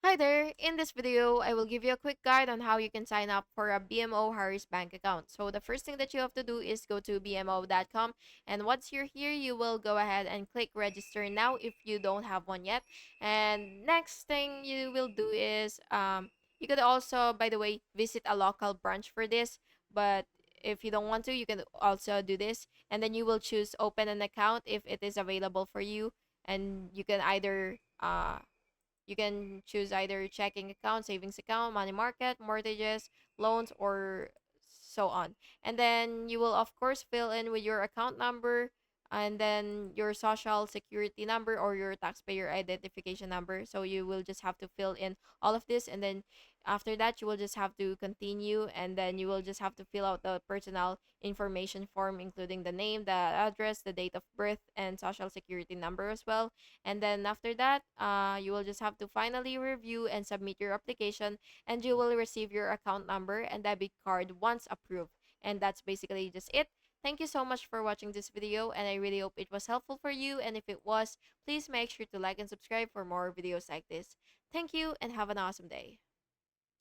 Hi there! In this video, I will give you a quick guide on how you can sign up for a BMO Harris Bank account. So the first thing that you have to do is go to bmo.com, and once you're here, you will go ahead and click register now if you don't have one yet. And next thing you will do is you could also, by the way, visit a local branch for this, but if you don't want to, you can also do this, and then you will choose open an account if it is available for you, and you can choose either checking account, savings account, money market, mortgages, loans, or so on. And then you will, of course, fill in with your account number and then your social security number or your taxpayer identification number. So you will just have to fill in all of this. And then after that, you will just have to continue. And then you will just have to fill out the personal information form, including the name, the address, the date of birth, and social security number as well. And then after that, you will just have to finally review and submit your application, and you will receive your account number and debit card once approved. And that's basically just it. Thank you so much for watching this video, and I really hope it was helpful for you. And if it was, please make sure to like and subscribe for more videos like this. Thank you, and have an awesome day.